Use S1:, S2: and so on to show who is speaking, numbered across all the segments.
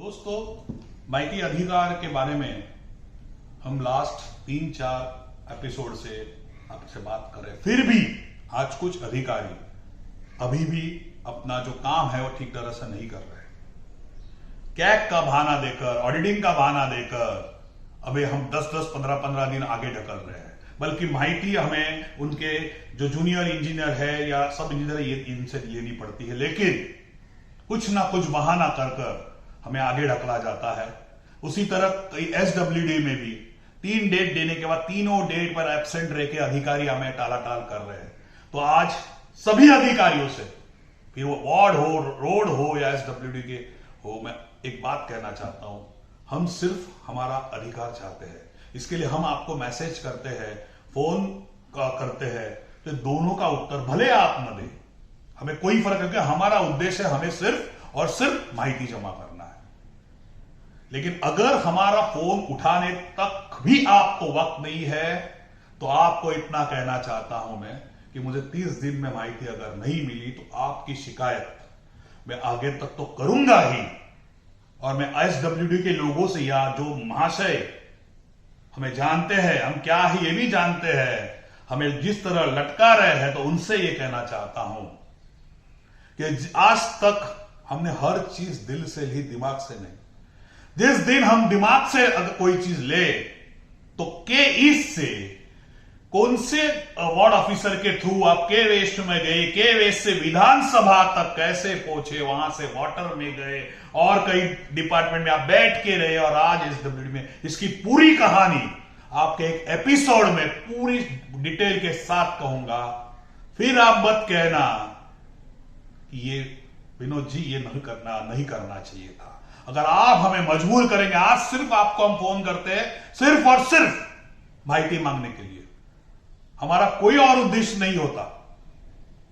S1: दोस्तों, माइटी अधिकार के बारे में हम लास्ट 3-4 एपिसोड से आपसे बात कर रहे हैं। फिर भी आज कुछ अधिकारी अभी भी अपना जो काम है वो ठीक तरह से नहीं कर रहे। कैग का बहाना देकर, ऑडिटिंग का बहाना देकर अभी हम 10-10, 15-15 दिन आगे ढकल रहे हैं। बल्कि माइटी हमें उनके जो जूनियर इंजीनियर है या सब इंजीनियर इनसे लेनी पड़ती है, लेकिन कुछ ना कुछ बहाना कर हमें आगे ढकला जाता है। उसी तरह एसडब्ल्यूडी में भी 3 डेट देने के बाद तीनों डेट पर एब्सेंट रह के अधिकारी हमें टालाटाल कर रहे हैं। तो आज सभी अधिकारियों से, फिर वो वार्ड हो, रोड हो या एसडब्ल्यूडी के हो, मैं एक बात कहना चाहता हूं। हम सिर्फ हमारा अधिकार चाहते हैं। इसके लिए हम आपको मैसेज करते हैं, फोन करते हैं, तो दोनों का उत्तर भले आप न दें, हमें कोई फर्क नहीं। हमारा उद्देश्य हमें सिर्फ और सिर्फ माहिती जमा करना है। लेकिन अगर हमारा फोन उठाने तक भी आपको वक्त नहीं है, तो आपको इतना कहना चाहता हूं मैं कि मुझे 30 दिन में माहिती अगर नहीं मिली तो आपकी शिकायत मैं आगे तक तो करूंगा ही। और मैं एसडब्ल्यूडी के लोगों से, या जो महाशय हमें जानते हैं, हम क्या ही ये भी जानते हैं, हमें जिस तरह लटका रहे हैं, तो उनसे ये कहना चाहता हूं कि आज तक हमने हर चीज दिल से ली, दिमाग से नहीं। जिस दिन हम दिमाग से अगर कोई चीज ले, तो के ईस्ट से कौन से वार्ड ऑफिसर के थ्रू आप के वेस्ट में गए, के वेस्ट से विधानसभा तक कैसे पहुंचे, वहां से वाटर में गए और कई डिपार्टमेंट में आप बैठ के रहे, और आज एसडब्ल्यूडी में, इसकी पूरी कहानी आपके एक एपिसोड में पूरी डिटेल के साथ कहूंगा। फिर आप मत कहना कि ये विनोद जी ये नहीं करना चाहिए था। अगर आप हमें मजबूर करेंगे, आज सिर्फ आपको हम फोन करते हैं सिर्फ और सिर्फ माहिती मांगने के लिए, हमारा कोई और उद्देश्य नहीं होता।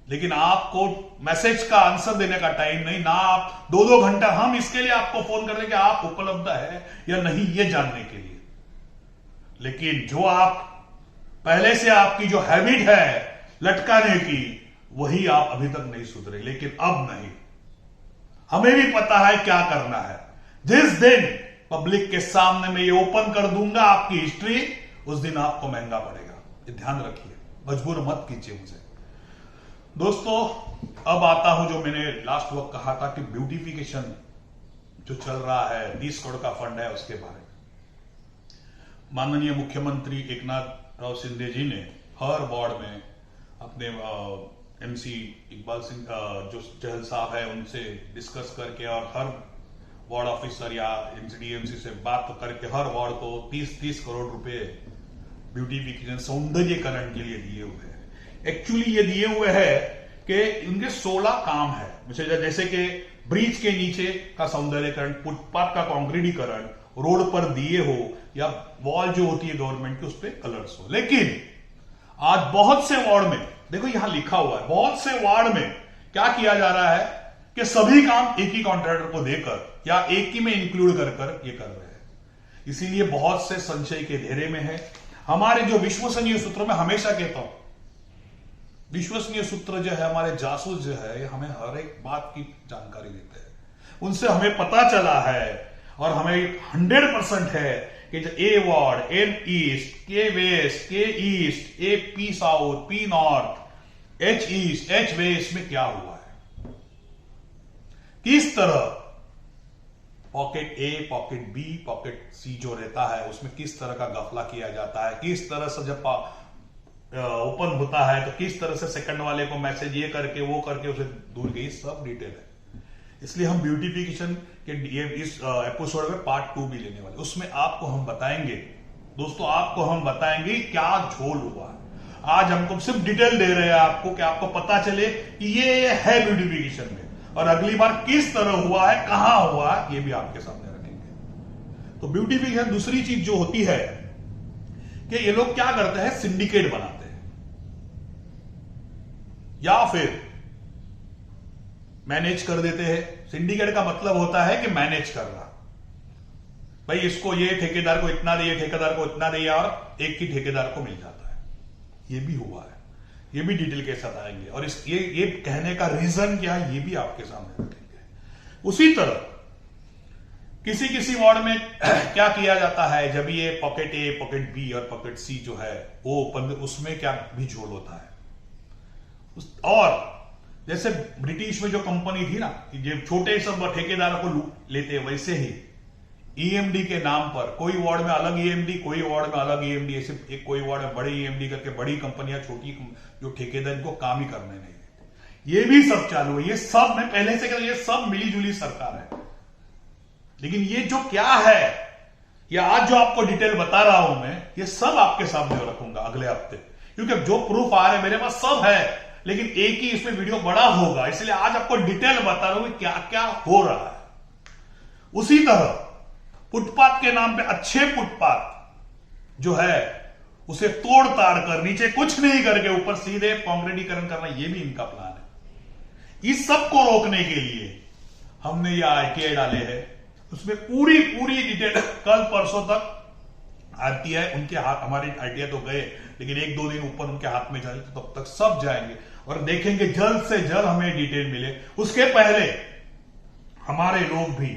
S1: लेकिन आपको मैसेज का आंसर देने का टाइम नहीं, ना आप 2-2 घंटा हम इसके लिए आपको फोन कर रहे कि आप उपलब्ध है या नहीं ये जानने के लिए। लेकिन जो आप पहले से आपकी जो हैबिट है लटकाने की, वही आप अभी तक नहीं सुधरे। लेकिन अब नहीं, हमें भी पता है क्या करना है। जिस दिन पब्लिक के सामने मैं ये ओपन कर दूंगा आपकी हिस्ट्री, उस दिन आपको महंगा पड़ेगा। ये ध्यान रखिए, मजबूर मत कीजिए मुझे। दोस्तों, अब आता हूं जो मैंने लास्ट वक्त कहा था कि ब्यूटिफिकेशन जो चल रहा है, 20 करोड़ का फंड है, उसके बारे में माननीय मुख्यमंत्री एकनाथ राव शिंदे जी ने हर वार्ड में अपने एमसी इकबाल सिंह जो चहल साहब है उनसे डिस्कस करके, और हर वार्ड ऑफिसर या एमसीडीएमसी से बात करके हर वार्ड को 30-30 करोड़ रुपए ब्यूटिफिकेशन, सौंदर्यकरण के लिए दिए हुए हैं। एक्चुअली ये दिए हुए हैं कि उनके 16 काम है, जैसे कि ब्रिज के नीचे का सौंदर्यकरण, फुटपाथ का कंक्रीटीकरण, रोड पर दिए हो, या वॉल जो होती है गवर्नमेंट की उस पर कलर्स हो। लेकिन आज बहुत से वार्ड में, देखो यहां लिखा हुआ है, बहुत से वार्ड में क्या किया जा रहा है कि सभी काम एक ही कॉन्ट्रैक्टर को देकर या एक ही में इंक्लूड कर ये कर रहे हैं। इसीलिए बहुत से संशय के घेरे में है। हमारे जो विश्वसनीय सूत्र, में हमेशा कहता हूं, विश्वसनीय सूत्र जो है, हमारे जासूस जो है, हमें हर एक बात की जानकारी देते हैं। उनसे हमें पता चला है और हमें 100% है कि जो A ward, M east, K west, K east, A P south, P north, H east, H west में क्या हुआ है, किस तरह pocket A, pocket B, pocket C जो रहता है उसमें किस तरह का गफला किया जाता है, किस तरह से जब ओपन होता है तो किस तरह से सेकंड वाले को मैसेज ये करके वो करके उसे दूर की, सब डिटेल है। इसलिए हम ब्यूटिफिकेशन के इस एपिसोड में पार्ट 2 भी लेने वाले, उसमें आपको हम बताएंगे, दोस्तों आपको हम बताएंगे क्या झोल हुआ है। आज हमको सिर्फ डिटेल दे रहे हैं आपको कि आपको पता चले कि ये है ब्यूटिफिकेशन में, और अगली बार किस तरह हुआ है, कहां हुआ है, ये भी आपके सामने रखेंगे। तो ब्यूटिफिकेशन दूसरी चीज जो होती है कि ये लोग क्या करते हैं, सिंडिकेट बनाते हैं या फिर मैनेज कर देते हैं। सिंडिकेट का मतलब होता है कि मैनेज करना, भाई इसको ये ठेकेदार को इतना दे, ठेकेदार को इतना दे, और एक ही ठेकेदार को मिल जाता है। ये भी हुआ है, ये भी डिटेल के साथ आएंगे, और ये कहने का रीजन क्या है ये भी आपके सामने रखेंगे। उसी तरह किसी किसी वार्ड में क्या किया जाता है, जब ये पॉकेट ए, पॉकेट बी और पॉकेट सी जो है वो ओपन, उसमें क्या भी झोल होता है। और जैसे ब्रिटिश में जो कंपनी थी ना, जो छोटे सब ठेकेदारों को लेते, वैसे ही ईएमडी के नाम पर कोई वार्ड में अलग ईएमडी, कोई वार्ड में अलग ईएमडी, ऐसे एक कोई वार्ड में बड़े ईएमडी करके बड़ी कंपनियां, छोटी जो ठेकेदार, इनको काम ही करने नहीं देते। ये भी सब चालू है। ये सब मैं पहले से कहता हूं, ये सब मिलीजुली सरकार है। लेकिन ये जो क्या है, या आज जो आपको डिटेल बता रहा हूं मैं, ये सब आपके सामने रखूंगा अगले हफ्ते, क्योंकि जो प्रूफ आ रहे हैं मेरे पास सब है, लेकिन एक ही इसमें वीडियो बड़ा होगा, इसलिए आज आपको डिटेल बता रहा हूं कि क्या क्या हो रहा है। उसी तरह फुटपाथ के नाम पे अच्छे फुटपाथ जो है उसे तोड़ ताड़ कर, नीचे कुछ नहीं करके ऊपर सीधे कांक्रीटीकरण करना, ये भी इनका प्लान है। इस सब को रोकने के लिए हमने ये आरटीआई डाले हैं, उसमें पूरी डिटेल कल परसों तक आरटीआई उनके हाथ, हमारे आरटीआई तो गए, लेकिन एक दो दिन ऊपर उनके हाथ में जाए, तो तब तक सब जाएंगे और देखेंगे जल्द से जल्द हमें डिटेल मिले। उसके पहले हमारे लोग भी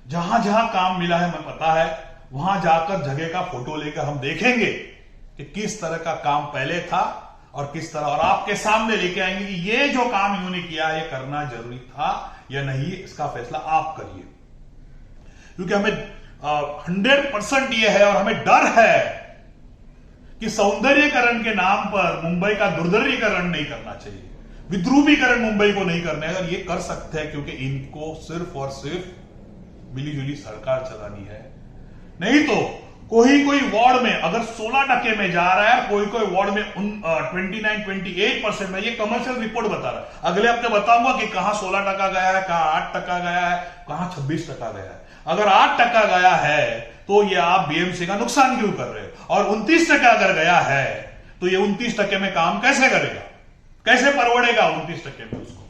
S1: जहां जहां काम मिला है, हमें पता है, वहां जाकर जगह का फोटो लेकर हम देखेंगे कि किस तरह का काम पहले था और किस तरह, और आपके सामने लेके आएंगे कि ये जो काम इन्होंने किया है, ये करना जरूरी था या नहीं, इसका फैसला आप करिए। क्योंकि हमें 100% ये है और हमें डर है कि सौंदर्यीकरण के नाम पर मुंबई का दुर्दर्यीकरण नहीं करना चाहिए, विद्रूपीकरण मुंबई को नहीं करना है। और ये कर सकते हैं क्योंकि इनको सिर्फ और सिर्फ मिलीजुली सरकार चलानी है। नहीं तो कोई वार्ड में अगर 16% में जा रहा है, कोई वार्ड में 29-28% में, ये कमर्शियल रिपोर्ट बता रहा है। अगले हफ्ते बताऊंगा कि कहां 16% गया है, कहां 8% गया है, कहां 26% गया है। अगर 8% गया है तो ये आप बीएमसी का नुकसान क्यों कर रहे हो, और 29% अगर गया है तो ये 29% में काम कैसे करेगा, कैसे परवड़ेगा 29% में उसको।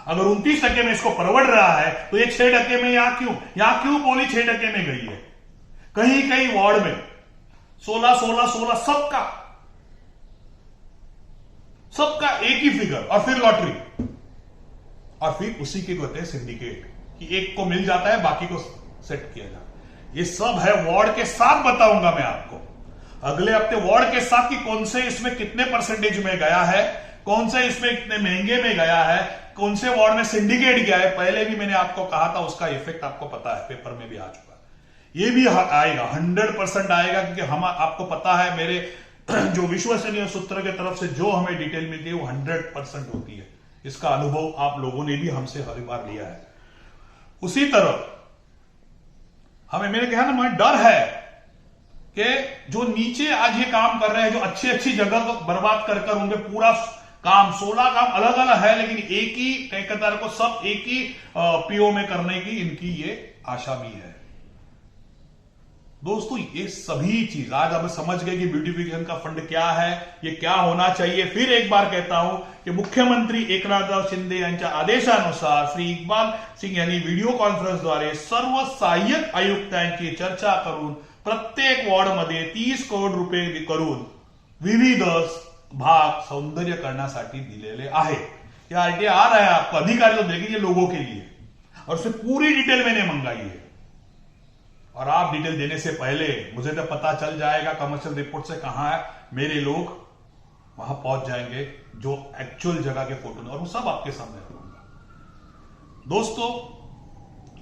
S1: अगर 29% में इसको परवड़ रहा है तो ये 6% में यहां क्यों बोली 6% में गई है। कहीं कहीं वार्ड में 16 सबका एक ही फिगर, और फिर लॉटरी, और फिर उसी के कहते हैं सिंडिकेट, कि एक को मिल जाता है, बाकी को सेट किया जाता है। ये सब है वार्ड के साथ, बताऊंगा मैं आपको अगले हफ्ते वार्ड के साथ कि कौन से इसमें कितने परसेंटेज में गया है, कौन से इसमें इतने महंगे में गया है, कौन से वार्ड में सिंडिकेट गया है। पहले भी मैंने आपको कहा था, उसका इफेक्ट आपको पता है, पेपर में भी आ चुका है। ये भी आएगा, 100% आएगा, क्योंकि हम आपको पता है मेरे जो विश्वसनीय सूत्र की तरफ से जो हमें डिटेल मिलती है वो 100% होती है। इसका अनुभव आप लोगों ने भी हमसे हर बार लिया है। उसी तरह हमें, मैंने कहा ना, मुझे डर है कि जो नीचे आज ये काम कर रहे हैं, जो अच्छी अच्छी जगह को बर्बाद कर उनके पूरा काम 16 काम अलग अलग है, लेकिन एक ही ठेकेदार को सब एक ही पीओ में करने की इनकी ये आशा भी है। दोस्तों, ये सभी चीज आज हम समझ गए कि ब्यूटिफिकेशन का फंड क्या है, ये क्या होना चाहिए। फिर एक बार कहता हूं कि मुख्यमंत्री एकनाथराव शिंदे यांच्या आदेशानुसार श्री इक्बाल सिंह यांनी व्हिडिओ कॉन्फरन्सद्वारे सर्व सहाय्यक आयुक्तांची चर्चा करून प्रत्येक वॉर्डमध्ये 30 करोड रुपये करून विविध भाग सौंदर्यकरणासाठी दिलेले आहे। ये आरटीआई आ रहा है, आपको अधिकारी तो देंगे, ये लोगों के लिए, और उससे पूरी डिटेल मैंने मंगाई है। और आप डिटेल देने से पहले मुझे तो पता चल जाएगा कमर्शियल रिपोर्ट से कहां है, मेरे लोग वहां पहुंच जाएंगे जो एक्चुअल जगह के फोटो, और वो सब आपके सामने रखूंगा। दोस्तों,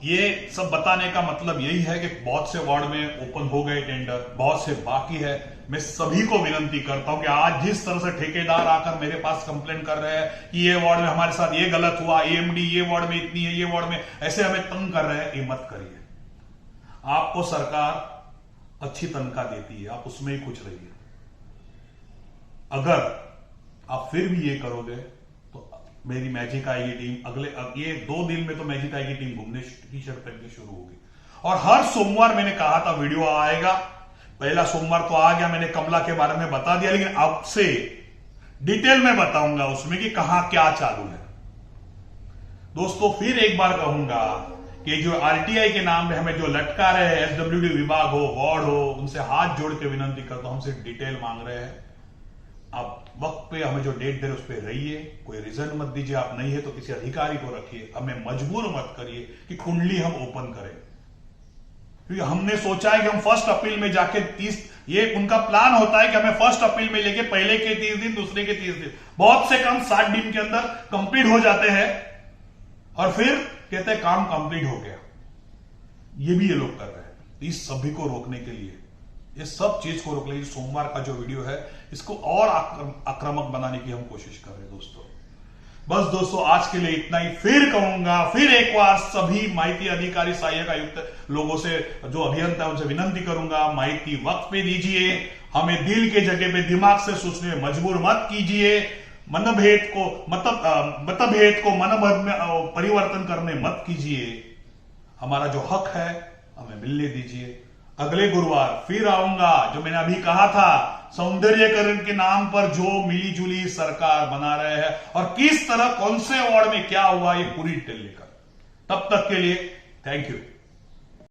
S1: ये सब बताने का मतलब यही है कि बहुत से वार्ड में ओपन हो गए टेंडर, बहुत से बाकी है। मैं सभी को विनंती करता हूं कि आज जिस तरह से ठेकेदार आकर मेरे पास कंप्लेन कर रहे हैं कि ये वार्ड में हमारे साथ ये गलत हुआ, एएमडी ये वार्ड में इतनी है, ये वार्ड में ऐसे हमें तंग कर रहे हैं, ये मत करिए। आपको सरकार अच्छी तनख्वाह देती है, आप उसमें ही खुश रहिए। अगर आप फिर भी ये करोगे तो मेरी मैजिक आएगी टीम, ये 2 दिन में तो मैजिक आएगी टीम घूमने की शर्त शुरू होगी। और हर सोमवार मैंने कहा था वीडियो आएगा, पहला सोमवार तो आ गया, मैंने कमला के बारे में बता दिया, लेकिन अब से डिटेल में बताऊंगा उसमें कि कहां क्या चालू है। दोस्तों, फिर एक बार कहूंगा कि जो आरटीआई के नाम में हमें जो लटका रहे हैं, एसडब्ल्यूडी विभाग हो, वार्ड हो, उनसे हाथ जोड़ के विनंती करता हूं, हमसे डिटेल मांग रहे हैं। आप वक्त पे हमें जो डेट दे रहे उस पर रहिए, कोई रीजन मत दीजिए, आप नहीं है तो किसी अधिकारी को रखिए, हमें मजबूर मत करिए कि कुंडली हम ओपन करें। क्योंकि हमने सोचा है कि हम 1 अप्रैल में जाके 30, ये उनका प्लान होता है कि हमें 1 अप्रैल में लेके पहले के 30 दिन, दूसरे के 30 दिन, बहुत से काम 60 दिन के अंदर कंप्लीट हो जाते हैं और फिर कहते हैं काम कंप्लीट हो गया। ये भी ये लोग कर रहे हैं। इस सभी को रोकने के लिए, ये सब चीज को रोकने के लिए सोमवार का जो वीडियो है इसको और आक्रामक बनाने की हम कोशिश कर रहे हैं दोस्तों। बस दोस्तों आज के लिए इतना ही। फिर कहूंगा, फिर एक बार सभी माहिती अधिकारी, सहायक आयुक्त लोगों से, जो अभियंता उनसे विनंती करूंगा, माहिती वक्त पे दीजिए, हमें दिल के जगह पे दिमाग से सोचने में मजबूर मत कीजिए, मतभेद को मनभेद में परिवर्तन करने मत कीजिए। हमारा जो हक है हमें मिलने दीजिए। अगले गुरुवार फिर आऊंगा। जो मैंने अभी कहा था, सौंदर्यकरण के नाम पर जो मिली जुली सरकार बना रहे हैं और किस तरह कौन से वार्ड में क्या हुआ, ये पूरी डिटेल लेकर। तब तक के लिए थैंक यू।